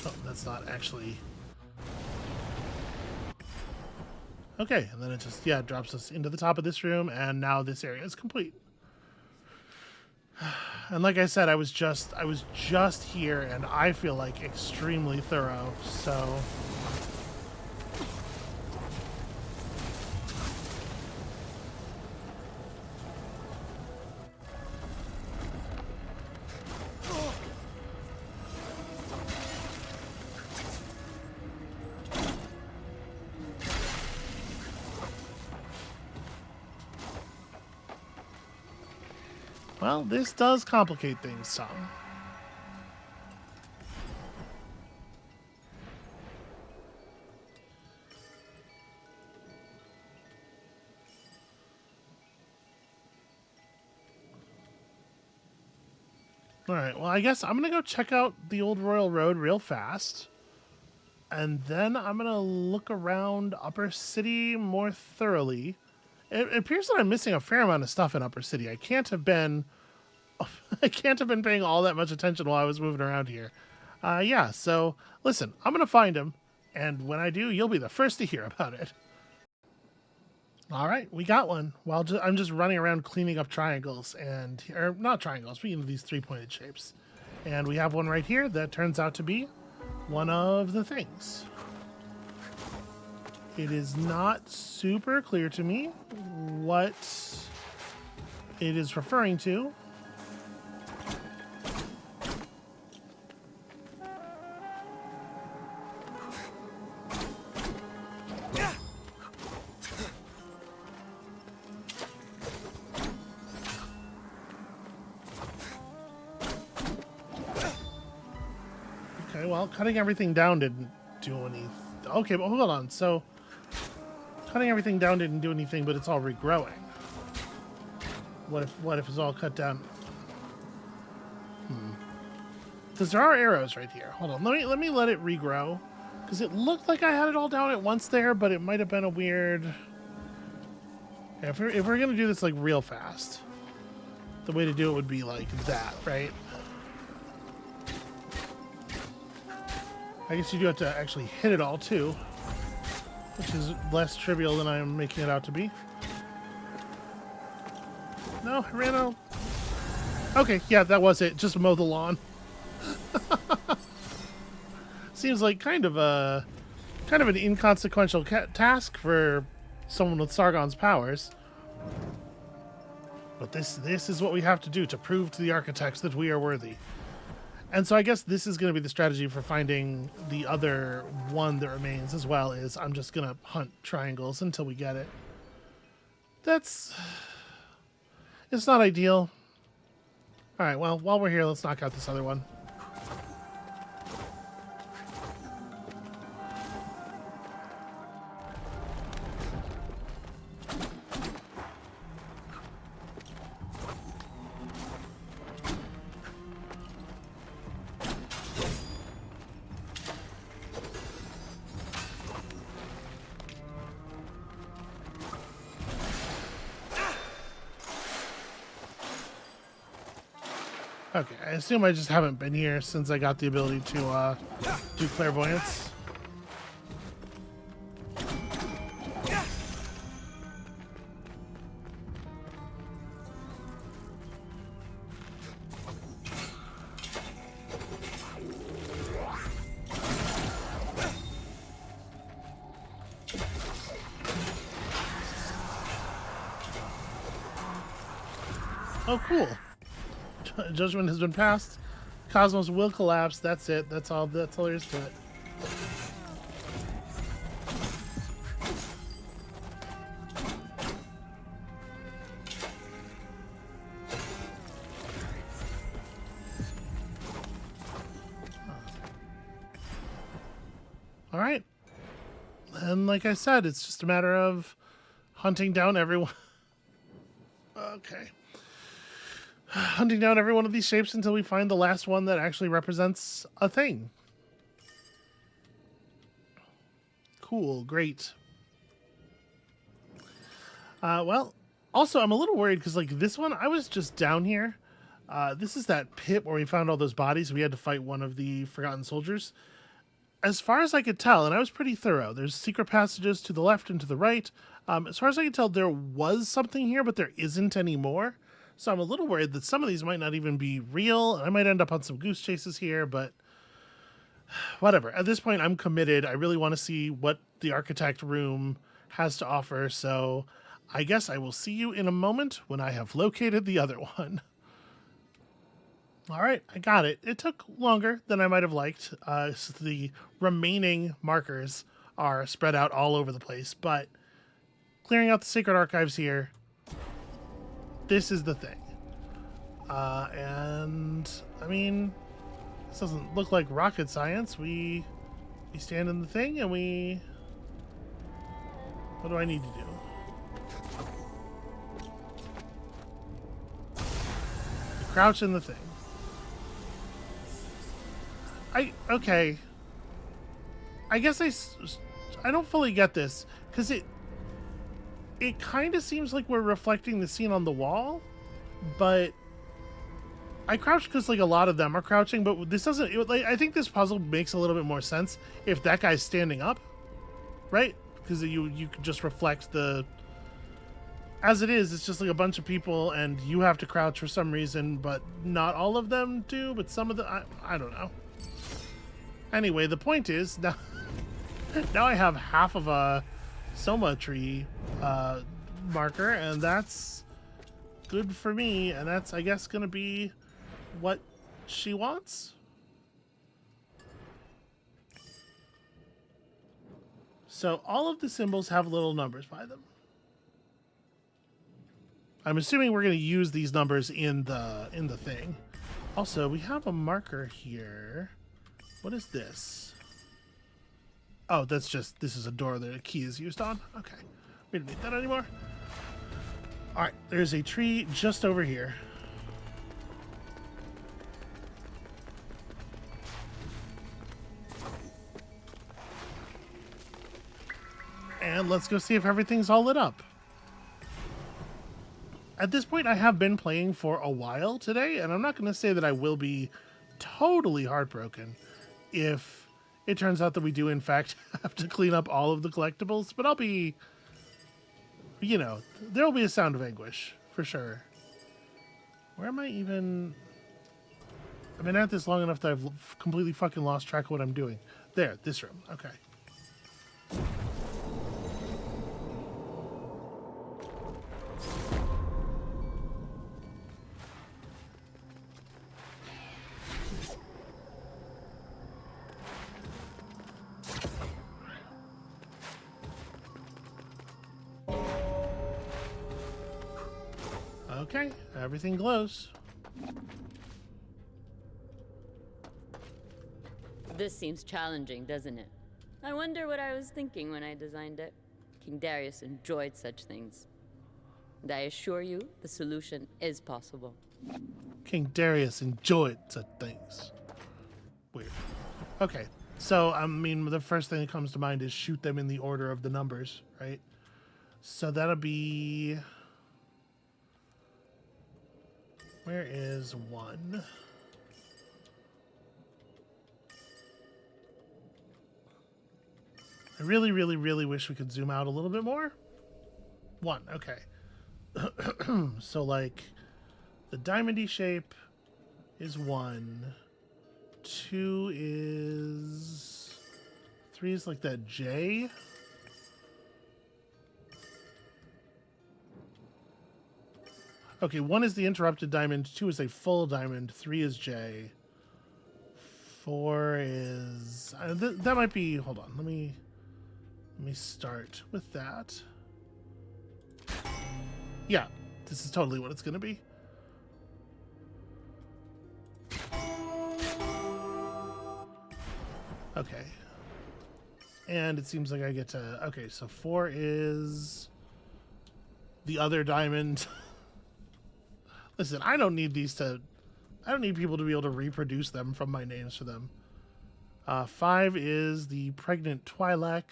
Oh, that's not actually... Okay, and then it just, yeah, drops us into the top of this room, and now this area is complete. And like I said, I was just here, and I feel like extremely thorough, so... Well, this does complicate things some. Alright, well, I guess I'm going to go check out the old Royal Road real fast. And then I'm going to look around Upper City more thoroughly. It appears that I'm missing a fair amount of stuff in Upper City. I can't have been paying all that much attention while I was moving around here. Yeah, so listen, I'm going to find him. And when I do, you'll be the first to hear about it. All right, we got one. Well, I'm just running around cleaning up triangles or not triangles, but these three-pointed shapes. And we have one right here that turns out to be one of the things. It is not super clear to me what it is referring to. Okay, well, cutting everything down didn't do anything. Okay, but hold on. So, cutting everything down didn't do anything, but it's all regrowing. What if it's all cut down? Because there are arrows right here. Hold on. Let me let it regrow. Because it looked like I had it all down at once there, but it might have been a weird... Yeah, if we're going to do this like real fast, the way to do it would be like that, right? I guess you do have to actually hit it all too, which is less trivial than I am making it out to be. No, I ran out. Okay, yeah, that was it. Just mow the lawn. Seems like kind of an inconsequential task for someone with Sargon's powers. But this is what we have to do to prove to the architects that we are worthy. And so I guess this is going to be the strategy for finding the other one that remains as well, is I'm just going to hunt triangles until we get it. It's not ideal. All right, well, while we're here, let's knock out this other one. Okay, I assume I just haven't been here since I got the ability to do clairvoyance. Oh, cool. Judgment has been passed. Cosmos will collapse. That's it. That's all there is to it. All right. And like I said, it's just a matter of hunting down everyone. Okay. Hunting down every one of these shapes until we find the last one that actually represents a thing. Cool, great. Well, also I'm a little worried because like this one, I was just down here. This is that pit where we found all those bodies. We had to fight one of the forgotten soldiers. As far as I could tell, and I was pretty thorough, there's secret passages to the left and to the right. As far as I could tell, there was something here, but there isn't anymore. So I'm a little worried that some of these might not even be real. I might end up on some goose chases here, but whatever. At this point, I'm committed. I really want to see what the architect room has to offer. So I guess I will see you in a moment when I have located the other one. All right, I got it. It took longer than I might have liked. So the remaining markers are spread out all over the place, but clearing out the sacred archives here, this is the thing. And I mean, this doesn't look like rocket science. We stand in the thing and we. What do I need to do? Crouch in the thing. Okay. I guess I don't fully get this because it kind of seems like we're reflecting the scene on the wall, but I crouched because like a lot of them are crouching, but this doesn't. Like, I think this puzzle makes a little bit more sense if that guy's standing up, right? Because you could just reflect the. As it is, it's just like a bunch of people, and you have to crouch for some reason, but not all of them do. But some of the I don't know. Anyway, the point is now. Now I have half of a Soma tree marker, and that's good for me, and that's, I guess, going to be what she wants. So all of the symbols have little numbers by them. I'm assuming we're going to use these numbers in the thing. Also, we have a marker here. What is this? Oh, that's just, this is a door that a key is used on. Okay. We don't need that anymore. All right, there's a tree just over here. And let's go see if everything's all lit up. At this point, I have been playing for a while today, and I'm not going to say that I will be totally heartbroken if it turns out that we do, in fact, have to clean up all of the collectibles, but I'll be, you know, there will be a sound of anguish, for sure. Where am I even? I've been at this long enough that I've completely fucking lost track of what I'm doing. There, this room. Okay. Okay, everything glows. This seems challenging, doesn't it? I wonder what I was thinking when I designed it. King Darius enjoyed such things. And I assure you, the solution is possible. King Darius enjoyed such things. Weird. Okay, so, I mean, the first thing that comes to mind is shoot them in the order of the numbers, right? So that'll be... Where is 1? I really, really, really wish we could zoom out a little bit more. 1, okay. So, like, the diamondy shape is 1. 2 is... 3 is like that J. Okay, 1 is the interrupted diamond, 2 is a full diamond, 3 is J. 4 is... that might be... Hold on, let me start with that. Yeah, this is totally what it's going to be. Okay. And it seems like I get to... Okay, so 4 is the other diamond. Listen, I don't need these to... I don't need people to be able to reproduce them from my names for them. 5 is the pregnant Twi'lek.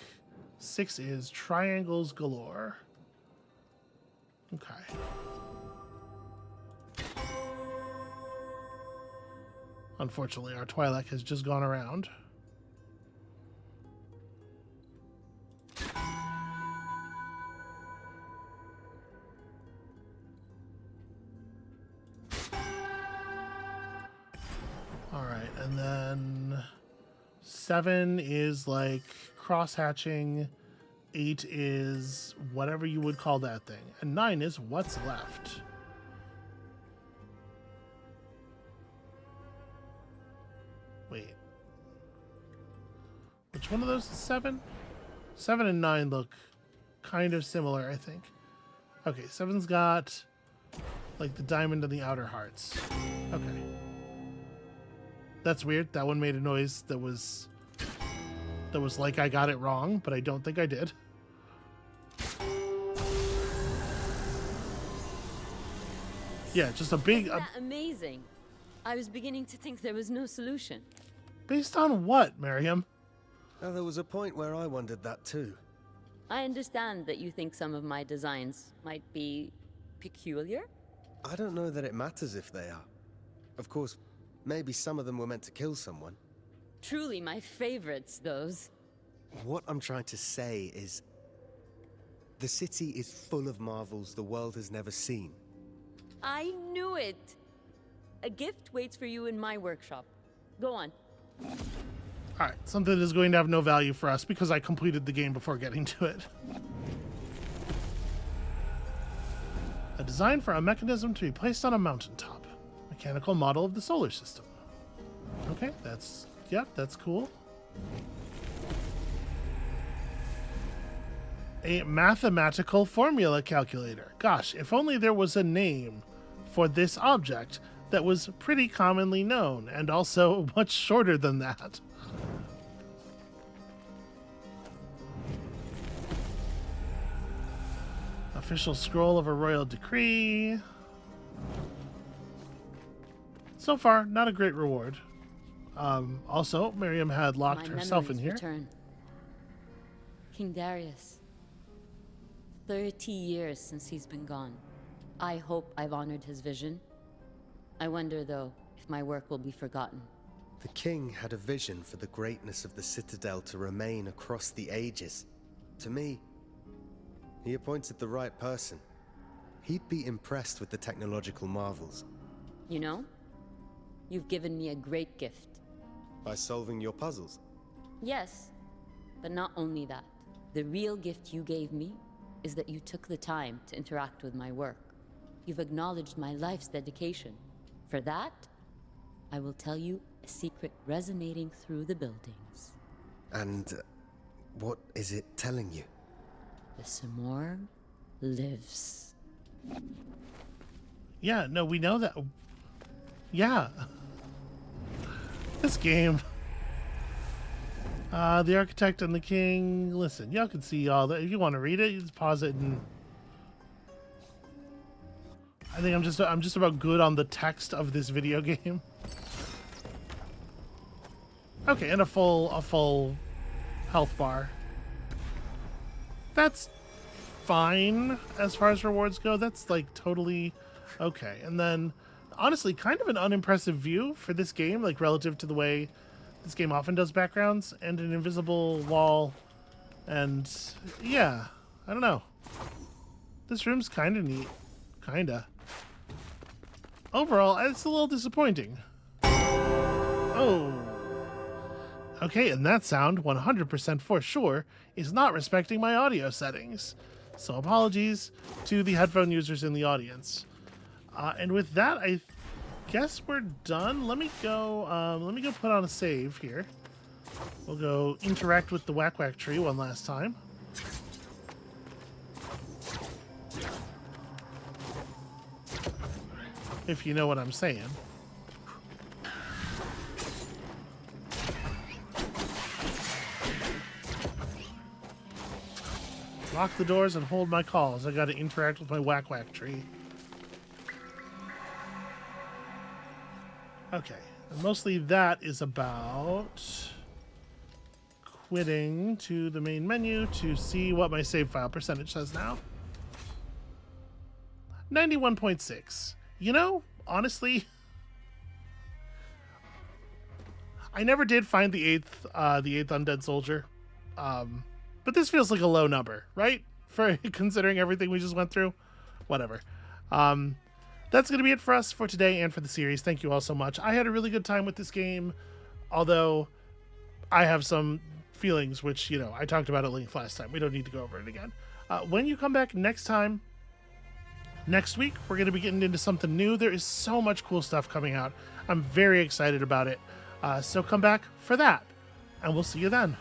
6 is triangles galore. Okay. Unfortunately, our Twi'lek has just gone around. Alright, and then 7 is like cross-hatching. 8 is whatever you would call that thing. And 9 is what's left. Wait. Which one of those is 7? 7 and 9 look kind of similar, I think. Okay, 7's got Like the diamond and the outer hearts. Okay. That's weird. That one made a noise that was like I got it wrong, but I don't think I did. Yeah, just a big... Isn't that amazing? I was beginning to think there was no solution. Based on what, Miriam? Now, there was a point where I wondered that too. I understand that you think some of my designs might be peculiar. I don't know that it matters if they are. Of course, maybe some of them were meant to kill someone. Truly my favorites, those. What I'm trying to say is, the city is full of marvels the world has never seen. I knew it! A gift waits for you in my workshop. Go on. Alright, something that is going to have no value for us because I completed the game before getting to it. A design for a mechanism to be placed on a mountaintop. Mechanical model of the solar system. Okay, that's cool. A mathematical formula calculator. Gosh, if only there was a name for this object that was pretty commonly known and also much shorter than that. Official scroll of a royal decree. So far, not a great reward. Also, Miriam had locked My herself in memories here. return. King Darius. 30 years since he's been gone. I hope I've honored his vision. I wonder, though, if my work will be forgotten. The king had a vision for the greatness of the Citadel to remain across the ages. To me, he appointed the right person. He'd be impressed with the technological marvels. You know, you've given me a great gift. By solving your puzzles. Yes, but not only that. The real gift you gave me is that you took the time to interact with my work. You've acknowledged my life's dedication. For that, I will tell you a secret resonating through the buildings. And what is it telling you? The Simorg lives. Yeah, no, we know that. Yeah. This game. The architect and the king. Listen, y'all can see all that. If you want to read it, you just pause it and. I think I'm just about good on the text of this video game. Okay, and a full health bar. That's fine as far as rewards go. That's like totally okay. And then honestly, kind of an unimpressive view for this game, like relative to the way this game often does backgrounds, and an invisible wall. And yeah, I don't know. This room's kind of neat. Kinda. Overall, it's a little disappointing. Oh. Okay, and that sound, 100% for sure, is not respecting my audio settings. So apologies to the headphone users in the audience. And with that, I guess we're done. Let me go put on a save here. We'll go interact with the Whack Whack tree one last time. If you know what I'm saying. Lock the doors and hold my calls. I gotta interact with my Whack Whack tree. Okay. And mostly that is about quitting to the main menu to see what my save file percentage says now. 91.6. You know, honestly, I never did find the eighth undead soldier. But this feels like a low number, right? For considering everything we just went through. Whatever. That's going to be it for us for today and for the series. Thank you all so much. I had a really good time with this game, although I have some feelings, which, you know, I talked about at length last time. We don't need to go over it again. When you come back next time, next week, we're going to be getting into something new. There is so much cool stuff coming out. I'm very excited about it. So come back for that, and we'll see you then.